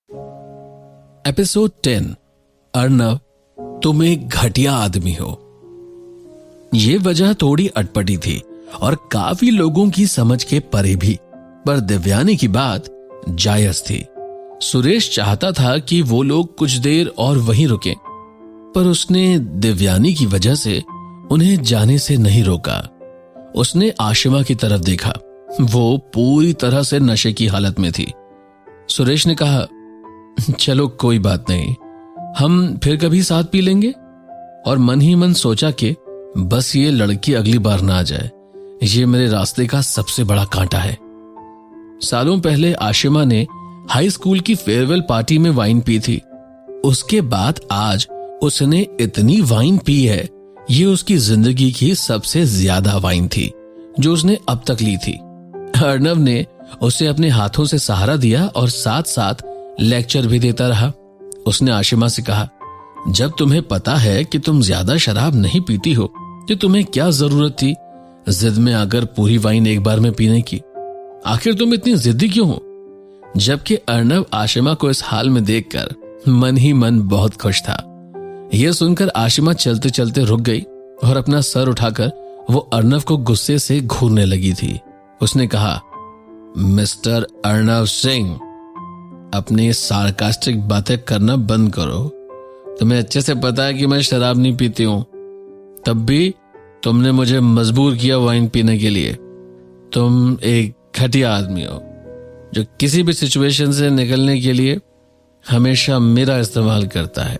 Episode 10। Arnav, तुम एक घटिया आदमी हो। ये वजह थोड़ी अटपटी थी और काफी लोगों की समझ के परे भी, पर दिव्यानी की बात जायज थी। सुरेश चाहता था कि वो लोग कुछ देर और वहीं रुकें, पर उसने दिव्यानी की वजह से उन्हें जाने से नहीं रोका। उसने आशिमा की तरफ देखा। वो पूरी तरह से नशे की हालत में थी। सुरेश ने कहा, चलो कोई बात नहीं, हम फिर कभी साथ पी लेंगे। और मन ही मन सोचा कि बस ये लड़की अगली बार ना आ जाए, ये मेरे रास्ते का सबसे बड़ा कांटा है। सालों पहले आशिमा ने हाई स्कूल की फेयरवेल पार्टी में वाइन पी थी। उसके बाद आज उसने इतनी वाइन पी है, ये उसकी जिंदगी की सबसे ज्यादा वाइन थी जो उसने अब तक ली थी। अर्नव ने उसे अपने हाथों से सहारा दिया और साथ साथ लेक्चर भी देता रहा। उसने आशिमा से कहा, जब तुम्हें पता है कि तुम ज्यादा शराब नहीं पीती हो तो तुम्हें क्या जरूरत थी जिद में आकर पूरी वाइन एक बार में पीने की? आखिर तुम इतनी जिद्दी क्यों हो? जबकि अर्नव आशिमा को इस हाल में देखकर मन ही मन बहुत खुश था। यह सुनकर आशिमा चलते चलते रुक गई और अपना सर उठाकर वो अर्नव को गुस्से से घूरने लगी थी। उसने कहा, मिस्टर अर्नव सिंह, अपनी सार्कास्टिक बातें करना बंद करो। तुम्हें अच्छे से पता है कि मैं शराब नहीं पीती हूं, तब भी तुमने मुझे मजबूर किया वाइन पीने के लिए। तुम एक घटिया आदमी हो जो किसी भी सिचुएशन से निकलने के लिए हमेशा मेरा इस्तेमाल करता है।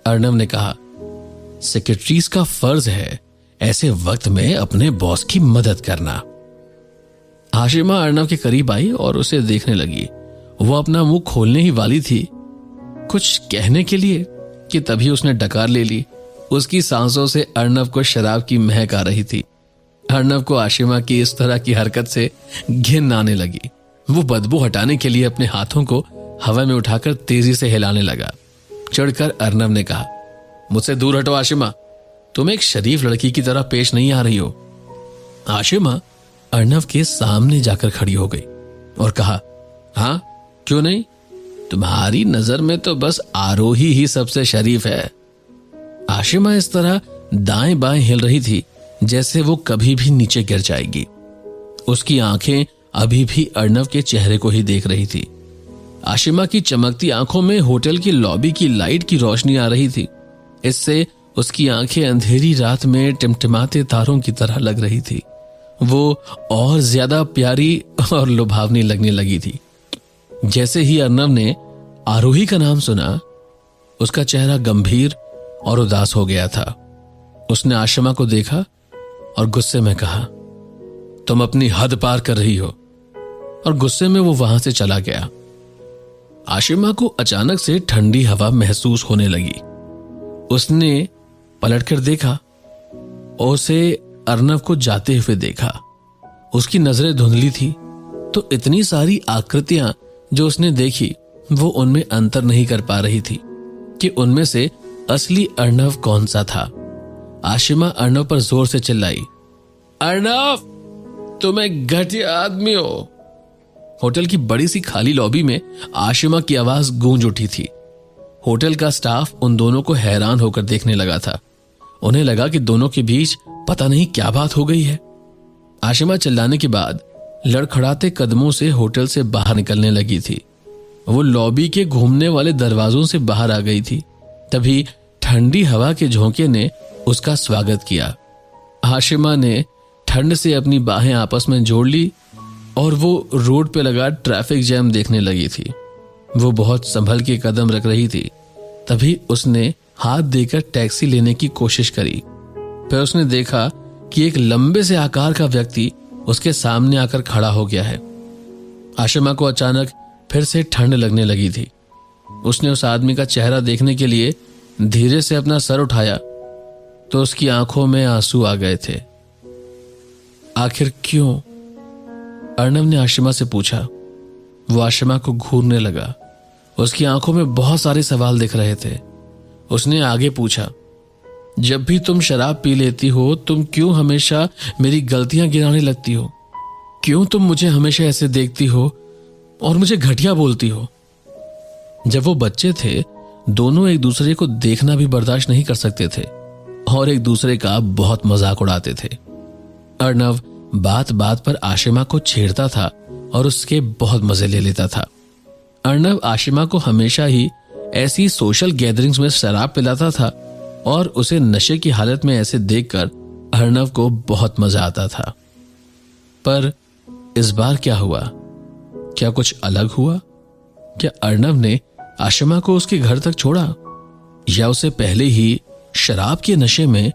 अर्नव ने कहा, सेक्रेटरीज का फर्ज है ऐसे वक्त में अपने बॉस की मदद करना। आशिमा अर्नव के करीब आई और उसे देखने लगी। वो अपना मुंह खोलने ही वाली थी कुछ कहने के लिए कि तभी उसने डकार ले ली। उसकी सांसों से अर्नव को शराब की महक आ रही थी। अर्नव को आशिमा की इस तरह की हरकत से घिन आने लगी। वो बदबू हटाने के लिए अपने हाथों को हवा में उठाकर तेजी से हिलाने लगा। चढ़कर अर्नव ने कहा, मुझसे दूर हटो आशिमा, तुम एक शरीफ लड़की की तरह पेश नहीं आ रही हो। आशिमा अर्नव के सामने जाकर खड़ी हो गई और कहा, हाँ क्यों नहीं, तुम्हारी नजर में तो बस आरोही ही सबसे शरीफ है। आशिमा इस तरह दाएं बाएं हिल रही थी जैसे वो कभी भी नीचे गिर जाएगी। उसकी आंखें अभी भी अर्नव के चेहरे को ही देख रही थी। आशिमा की चमकती आंखों में होटल की लॉबी की लाइट की रोशनी आ रही थी। इससे उसकी आंखें अंधेरी रात में टिमटिमाते तारों की तरह लग रही थी। वो और ज्यादा प्यारी और लुभावनी लगने लगी थी। जैसे ही अर्नव ने आरोही का नाम सुना, उसका चेहरा गंभीर और उदास हो गया था। उसने आशिमा को देखा और गुस्से में कहा, तुम अपनी हद पार कर रही हो। और गुस्से में वो वहां से चला गया। आशिमा को अचानक से ठंडी हवा महसूस होने लगी। उसने पलटकर देखा और उसे अर्नव को जाते हुए देखा। उसकी नजरें धुंधली थी तो इतनी सारी आकृतियां जो उसने देखी वो उनमें अंतर नहीं कर पा रही थी कि उनमें से असली अर्नव कौन सा था। आशिमा अर्नव पर जोर से चिल्लाई, अर्नव, तुम एक घटिया आदमी हो। होटल की बड़ी सी खाली लॉबी में आशिमा की आवाज गूंज उठी थी। होटल का स्टाफ उन दोनों को हैरान होकर देखने लगा था। उन्हें लगा कि दोनों के बीच पता नहीं क्या बात हो गई है। आशिमा चिल्लाने के बाद लड़खड़ाते कदमों से होटल से बाहर निकलने लगी थी। वो लॉबी के घूमने वाले दरवाजों से बाहर आ गई थी। तभी ठंडी हवा के झोंके ने उसका स्वागत किया। आशिमा ने ठंड से अपनी बाहें आपस में जोड़ ली और वो रोड पे लगा ट्रैफिक जैम देखने लगी थी। वो बहुत संभल के कदम रख रही थी। तभी उसने हाथ देकर टैक्सी लेने की कोशिश करी। फिर उसने देखा कि एक लंबे से आकार का व्यक्ति उसके सामने आकर खड़ा हो गया है। आशिमा को अचानक फिर से ठंड लगने लगी थी। उसने उस आदमी का चेहरा देखने के लिए धीरे से अपना सर उठाया तो उसकी आंखों में आंसू आ गए थे। आखिर क्यों? अर्नव ने आशिमा से पूछा। वो आशिमा को घूरने लगा। उसकी आंखों में बहुत सारे सवाल दिख रहे थे। उसने आगे पूछा, जब भी तुम शराब पी लेती हो तुम क्यों हमेशा मेरी गलतियां गिनाने लगती हो? क्यों तुम मुझे हमेशा ऐसे देखती हो और मुझे घटिया बोलती हो? जब वो बच्चे थे, दोनों एक दूसरे को देखना भी बर्दाश्त नहीं कर सकते थे और एक दूसरे का बहुत मजाक उड़ाते थे। अर्णव बात बात पर आशिमा को छेड़ता था और उसके बहुत मजे ले लेता था। अर्णव आशिमा को हमेशा ही ऐसी सोशल गैदरिंग्स में शराब पिलाता था और उसे नशे की हालत में ऐसे देखकर अर्णव को बहुत मजा आता था। पर इस बार क्या हुआ? क्या कुछ अलग हुआ? क्या अर्णव ने आशिमा को उसके घर तक छोड़ा, या उसे पहले ही शराब के नशे में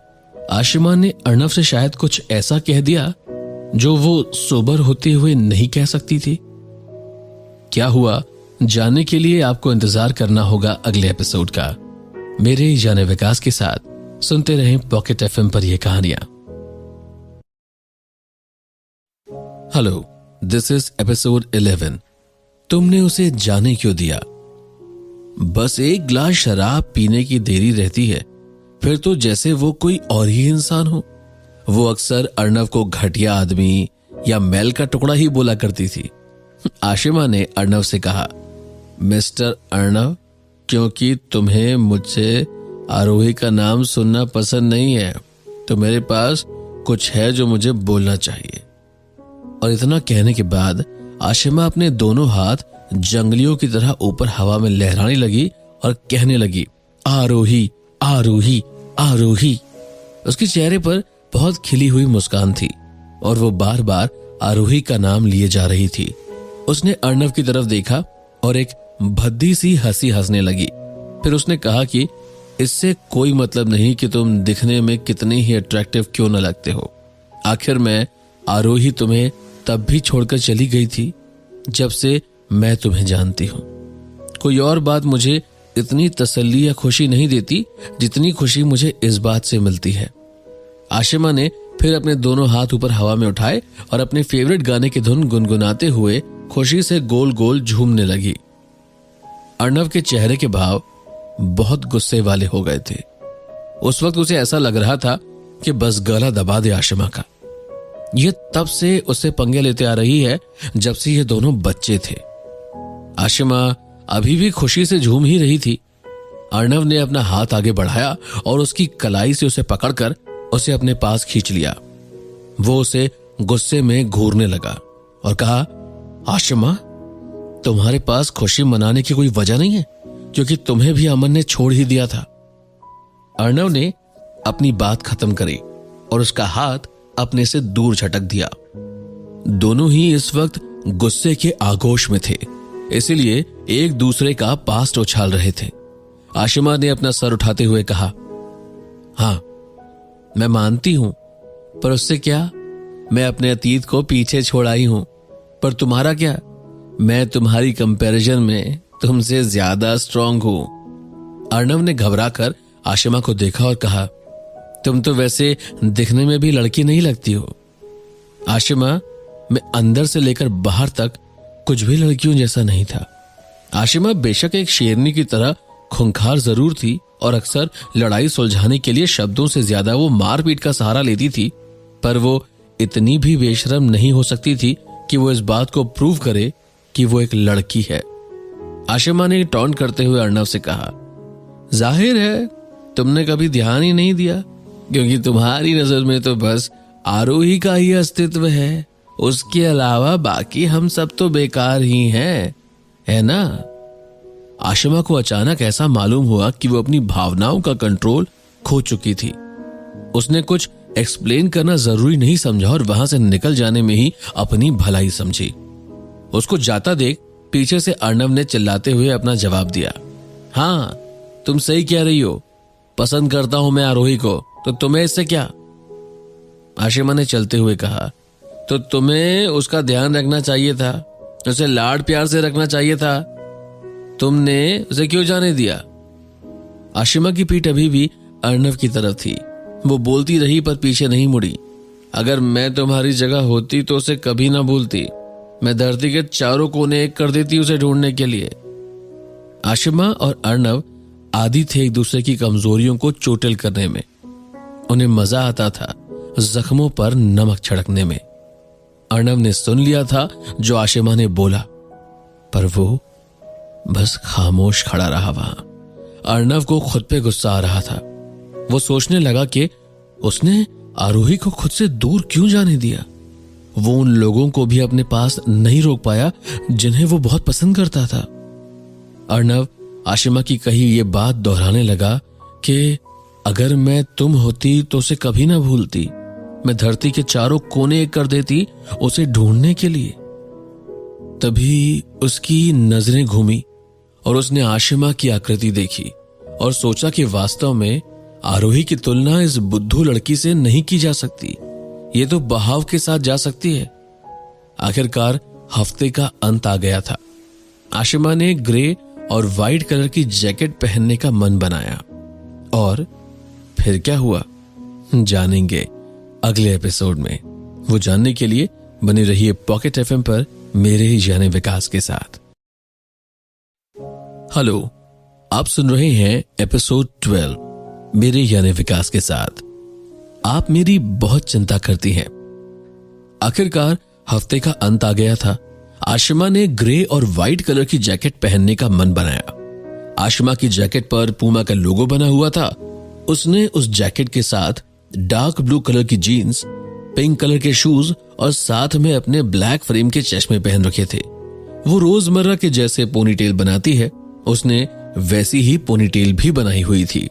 आशिमा ने अर्णव से शायद कुछ ऐसा कह दिया जो वो सोबर होते हुए नहीं कह सकती थी? क्या हुआ, जानने के लिए आपको इंतजार करना होगा अगले एपिसोड का। मेरे जाने विकास के साथ सुनते रहें पॉकेट एफएम पर ये कहानियां। Hello, this is episode 11। तुमने उसे जाने क्यों दिया? बस एक ग्लास शराब पीने की देरी रहती है, फिर तो जैसे वो कोई और ही इंसान हो। वो अक्सर अर्णव को घटिया आदमी या मैल का टुकड़ा ही बोला करती थी। आशिमा ने अर्णव से कहा, मिस्टर अर्णव, क्योंकि तुम्हें मुझसे आरोही का नाम सुनना पसंद नहीं है, तो मेरे पास कुछ है जो मुझे बोलना चाहिए। और इतना कहने के बाद आशिमा अपने दोनों हाथ जंगलियों की तरह ऊपर हवा में लहराने लगी और कहने लगी, आरोही, आरोही, आरोही। उसके चेहरे पर बहुत खिली हुई मुस्कान थी और वो बार बार आरोही का नाम लिए जा रही थी। उसने अर्णव की तरफ देखा और एक भद्दी सी हंसी हंसने लगी। फिर उसने कहा कि इससे कोई मतलब नहीं कि तुम दिखने में कितने ही अट्रैक्टिव क्यों न लगते हो। आखिर मैं आरोही तुम्हें तब भी छोड़कर चली गई थी जब से मैं तुम्हें जानती हूं। कोई और बात मुझे इतनी तसल्ली या खुशी नहीं देती जितनी खुशी मुझे इस बात से मिलती है। आशिमा ने फिर अपने दोनों हाथ ऊपर हवा में उठाए और अपने फेवरेट गाने की धुन गुनगुनाते हुए खुशी से गोल गोल झूमने लगी। अर्णव के चेहरे के भाव बहुत गुस्से वाले हो गए थे। उस वक्त उसे ऐसा लग रहा था कि बस गला दबा दे आशिमा का। ये तब से उससे पंगे लेते आ रही है जब से ये दोनों बच्चे थे। आशिमा अभी भी खुशी से झूम ही रही थी। अर्णव ने अपना हाथ आगे बढ़ाया और उसकी कलाई से उसे पकड़कर उसे अपने पास खींच लिया। वो उसे गुस्से में घूरने लगा और कहा, आशिमा, तुम्हारे पास खुशी मनाने की कोई वजह नहीं है, क्योंकि तुम्हें भी अमन ने छोड़ ही दिया था। अर्णव ने अपनी बात खत्म करी और उसका हाथ अपने से दूर झटक दिया। दोनों ही इस वक्त गुस्से के आगोश में थे, इसीलिए एक दूसरे का पास्ट उछाल रहे थे। आशिमा ने अपना सर उठाते हुए कहा, हाँ, मैं मानती हूं, पर उससे क्या, मैं अपने अतीत को पीछे छोड़ आई हूं। पर तुम्हारा क्या, मैं तुम्हारी कंपैरिजन में तुमसे ज्यादा स्ट्रांग हूं। अर्णव ने घबराकर आशिमा को देखा और कहा, तुम तो वैसे दिखने में भी लड़की नहीं लगती हो। आशिमा, मैं अंदर से लेकर बाहर तक कुछ भी लड़कियों जैसा नहीं था। आशिमा बेशक एक शेरनी की तरह खूंखार जरूर थी और अक्सर लड़ाई सुलझाने के लिए शब्दों से ज्यादा वो मारपीट का सहारा लेती थी, पर वो इतनी भी बेशरम नहीं हो सकती थी कि वो इस बात को प्रूव करे कि वो एक लड़की है। आशिमा ने टॉन्ट करते हुए अर्णव से कहा, जाहिर है तुमने कभी ध्यान ही नहीं दिया, क्योंकि तुम्हारी नजर में तो बस आरोही का ही अस्तित्व है, उसके अलावा बाकी हम सब तो बेकार ही हैं, है ना? आशिमा को अचानक ऐसा मालूम हुआ कि वो अपनी भावनाओं का कंट्रोल खो चुकी थी। उसने कुछ एक्सप्लेन करना जरूरी नहीं समझा और वहां से निकल जाने में ही अपनी भलाई समझी। उसको जाता देख पीछे से अर्णव ने चिल्लाते हुए अपना जवाब दिया, हाँ, तुम सही कह रही हो, पसंद करता हूं मैं आरोही को, तो तुम्हें इससे क्या? आशिमा ने चलते हुए कहा, तो तुम्हें उसका ध्यान रखना चाहिए था, उसे लाड प्यार से रखना चाहिए था, तुमने उसे क्यों जाने दिया? आशिमा की पीठ अभी भी अर्णव की तरफ थी। वो बोलती रही पर पीछे नहीं मुड़ी। अगर मैं तुम्हारी जगह होती तो उसे कभी ना भूलती, मैं धरती के चारों कोने एक कर देती उसे ढूंढने के लिए। आशिमा और अर्णव आदी थे एक दूसरे की कमजोरियों को चोटिल करने में। उन्हें मजा आता था जख्मों पर नमक छिड़कने में। अर्णव ने सुन लिया था जो आशिमा ने बोला, पर वो बस खामोश खड़ा रहा वहां। अर्णव को खुद पे गुस्सा आ रहा था। वो सोचने लगा कि उसने आरोही को खुद से दूर क्यों जाने दिया। वो उन लोगों को भी अपने पास नहीं रोक पाया जिन्हें वो बहुत पसंद करता था। अर्णव आशिमा की कही ये बात दोहराने लगा कि अगर मैं तुम होती तो उसे कभी ना भूलती। मैं धरती के चारों कोने कर देती उसे ढूंढने के लिए। तभी उसकी नजरें घूमी और उसने आशिमा की आकृति देखी और सोचा कि वास्तव में आरोही की तुलना इस बुद्धू लड़की से नहीं की जा सकती। ये तो बहाव के साथ जा सकती है। आखिरकार हफ्ते का अंत आ गया था। आशिमा ने ग्रे और वाइट कलर की जैकेट पहनने का मन बनाया। और फिर क्या हुआ जानेंगे अगले एपिसोड में। वो जानने के लिए बने रहिए पॉकेट एफएम पर मेरे यानी विकास के साथ। हेलो, आप सुन रहे हैं एपिसोड 12 मेरे यानी विकास के साथ। आप मेरी बहुत चिंता करती हैं। आखिरकार हफ्ते का अंत आ गया था। आशिमा ने ग्रे और वाइट कलर की जैकेट पहनने का मन बनाया। आशिमा की जैकेट पर पूमा का लोगो बना हुआ था। उसने उस जैकेट के साथ डार्क ब्लू कलर की जीन्स, पिंक कलर के शूज और साथ में अपने ब्लैक फ्रेम के चश्मे पहन रखे थे। वो रोजमर्रा के जैसे पोनीटेल बनाती है, उसने वैसी ही पोनीटेल भी बनाई हुई थी।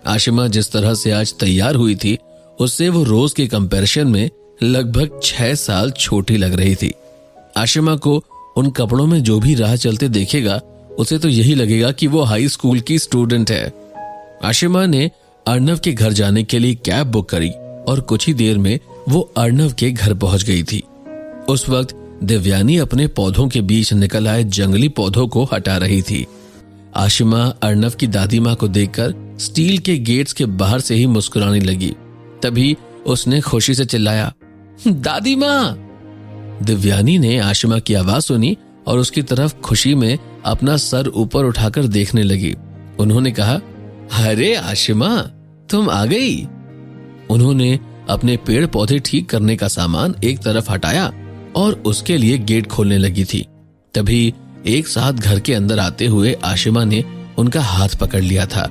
आशिमा जिस तरह से आज तैयार हुई थी उससे वो रोज के कंपैरिजन में लगभग 6 साल छोटी लग रही थी। आशिमा को उन कपड़ों में जो भी राह चलते देखेगा उसे तो यही लगेगा कि वो हाई स्कूल की स्टूडेंट है। आशिमा ने अर्णव के घर जाने के लिए कैब बुक करी और कुछ ही देर में वो अर्णव के घर पहुंच गई थी। उस वक्त देवयानी अपने पौधों के बीच निकल आए जंगली पौधों को हटा रही थी। आशिमा अर्णव की दादी माँ को देखकर स्टील के गेट्स के बाहर से ही मुस्कुराने लगी। तभी उसने खुशी से चिल्लाया, दादी माँ। दिव्यानी ने आशिमा की आवाज सुनी और उसकी तरफ खुशी में अपना सर ऊपर उठाकर देखने लगी। उन्होंने कहा, अरे आशिमा, तुम आ गई। उन्होंने अपने पेड़ पौधे ठीक करने का सामान एक तरफ हटाया और उसके लिए गेट खोलने लगी थी। तभी एक साथ घर के अंदर आते हुए आशिमा ने उनका हाथ पकड़ लिया था।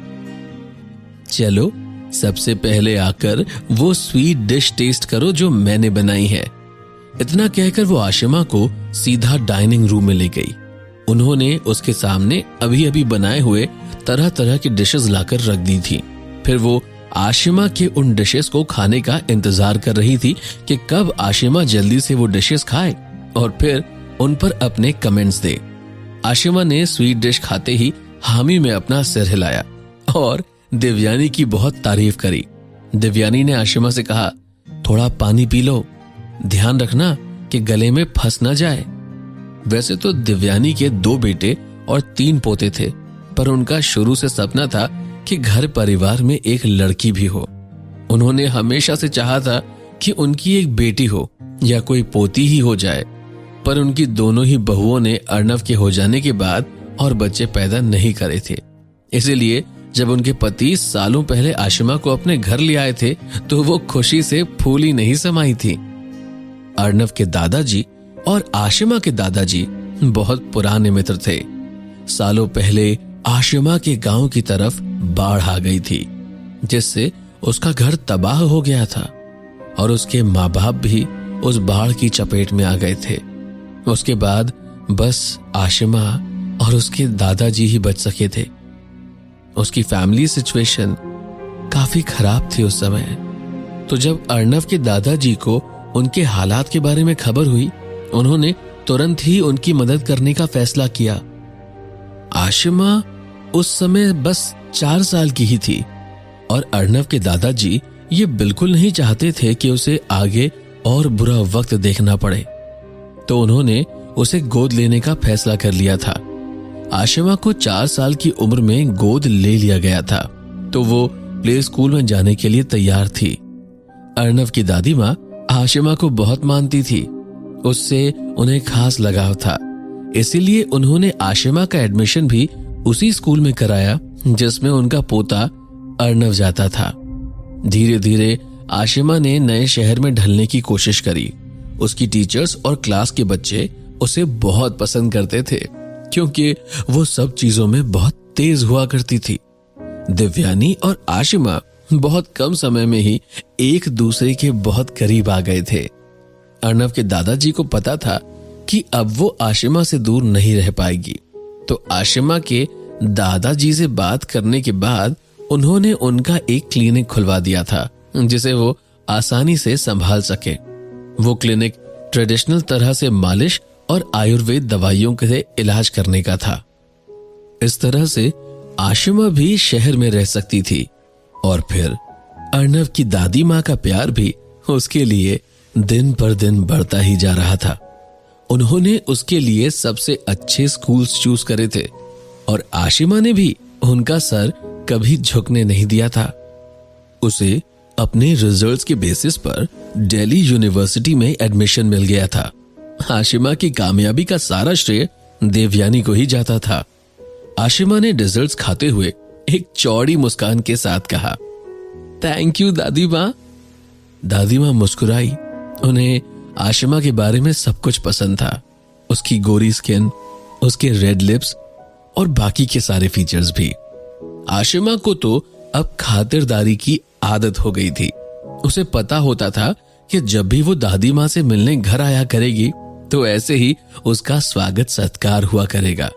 चलो, सबसे पहले आकर वो स्वीट डिश टेस्ट करो जो मैंने बनाई है। इतना कहकर वो आशिमा को सीधा डाइनिंग रूम में ले गई। उन्होंने उसके सामने अभी अभी बनाए हुए तरह तरह की डिशेस लाकर रख दी थी। फिर वो आशिमा के उन डिशेस को खाने का इंतजार कर रही थी कि कब आशिमा जल्दी से वो डिशेस खाए और फिर उन पर अपने कमेंट्स दे। आशिमा ने स्वीट डिश खाते ही हामी में अपना सिर हिलाया और दिव्यानी की बहुत तारीफ करी। दिव्यानी ने आशिमा से कहा, थोड़ा पानी पी लो, ध्यान रखना कि गले में फंस ना जाए। वैसे तो दिव्यानी के 2 बेटे और 3 पोते थे, पर उनका शुरू से सपना था कि घर परिवार में एक लड़की भी हो। उन्होंने हमेशा से चाहा था कि उनकी एक बेटी हो या कोई पोती ही हो जाए, पर उनकी दोनों ही बहुओं ने अर्णव के हो जाने के बाद और बच्चे पैदा नहीं करे थे। इसीलिए जब उनके पति सालों पहले आशिमा को अपने घर ले आए थे तो वो खुशी से फूली नहीं समाई थी। अर्णव के दादाजी और आशिमा के दादाजी बहुत पुराने मित्र थे। सालों पहले आशिमा के गांव की तरफ बाढ़ आ गई थी, जिससे उसका घर तबाह हो गया था और उसके माँ बाप भी उस बाढ़ की चपेट में आ गए थे। उसके बाद बस आशिमा और उसके दादाजी ही बच सके थे। उसकी फैमिली सिचुएशन काफी खराब थी उस समय। तो जब अर्णव के दादाजी को उनके हालात के बारे में खबर हुई, उन्होंने तुरंत ही उनकी मदद करने का फैसला किया। आशिमा उस समय बस 4 साल की ही थी और अर्णव के दादाजी ये बिल्कुल नहीं चाहते थे कि उसे आगे और बुरा वक्त देखना पड़े, तो उन्होंने उसे गोद लेने का फैसला कर लिया था। आशिमा को 4 साल की उम्र में गोद ले लिया गया था, तो वो प्ले स्कूल में जाने के लिए तैयार थी। अर्णव की दादी माँ आशिमा को बहुत मानती थी, उससे उन्हें खास लगाव था। इसीलिए उन्होंने आशिमा का एडमिशन भी उसी स्कूल में कराया जिसमें उनका पोता अर्णव जाता था। धीरे धीरे आशिमा ने नए शहर में ढलने की कोशिश करी। उसकी टीचर्स और क्लास के बच्चे उसे बहुत पसंद करते थे, क्योंकि वो सब चीजों में बहुत तेज हुआ करती थी। दिव्यानी और आशिमा बहुत कम समय में ही एक दूसरे के बहुत करीब आ गए थे। अर्णव के दादाजी को पता था कि अब वो आशिमा से दूर नहीं रह पाएगी, तो आशिमा के दादाजी से बात करने के बाद उन्होंने उनका एक क्लिनिक खुलवा दिया था जिसे वो आसानी से संभाल सके। वो क्लिनिक ट्रेडिशनल तरह से मालिश और आयुर्वेद दवाइयों के इलाज करने का था। इस तरह से आशिमा भी शहर में रह सकती थी और फिर अर्णव की दादी माँ का प्यार भी उसके लिए दिन पर दिन बढ़ता ही जा रहा था। उन्होंने उसके लिए सबसे अच्छे स्कूल्स चूज करे थे और आशिमा ने भी उनका सर कभी झुकने नहीं दिया था। उसे अपने रिजल्ट्स के बेसिस पर दिल्ली यूनिवर्सिटी में एडमिशन मिल गया था। आशिमा की कामयाबी का सारा श्रेय देवयानी को ही जाता था। आशिमा ने रिजल्ट्स खाते हुए एक चौड़ी मुस्कान के साथ कहा, थैंक यू दादी माँ। दादी माँ मुस्कुराई। उन्हें आशिमा के बारे में सब कुछ पसंद था, उसकी गोरी स्किन, उसके रेड लिप्स और बाकी के सारे फीचर्स भी। आशिमा को तो अब खातिरदारी की आदत हो गई थी। उसे पता होता था कि जब भी वो दादी माँ से मिलने घर आया करेगी तो ऐसे ही उसका स्वागत सत्कार हुआ करेगा,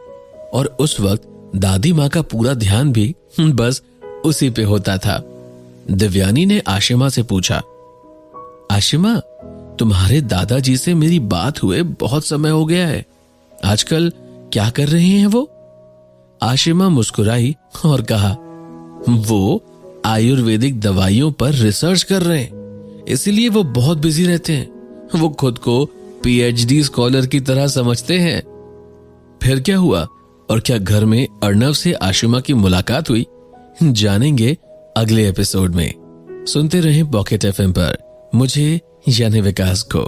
और उस वक्त दादी माँ का पूरा ध्यान भी बस उसी पे होता था। दिव्यानी ने आशिमा से पूछा, आशिमा, तुम्हारे दादाजी से मेरी बात हुए बहुत समय हो गया है, आजकल क्या कर रहे हैं वो? आशिमा मुस्कुराई और कहा, वो आयुर्वेदिक दवाइयों पर रिसर्च कर रहे हैं, इसीलिए वो बहुत बिजी रहते हैं। वो खुद को पीएचडी स्कॉलर की तरह समझते हैं। फिर क्या हुआ और क्या घर में अर्णव से आशिमा की मुलाकात हुई, जानेंगे अगले एपिसोड में। सुनते रहें पॉकेट एफएम पर मुझे यानी विकास को।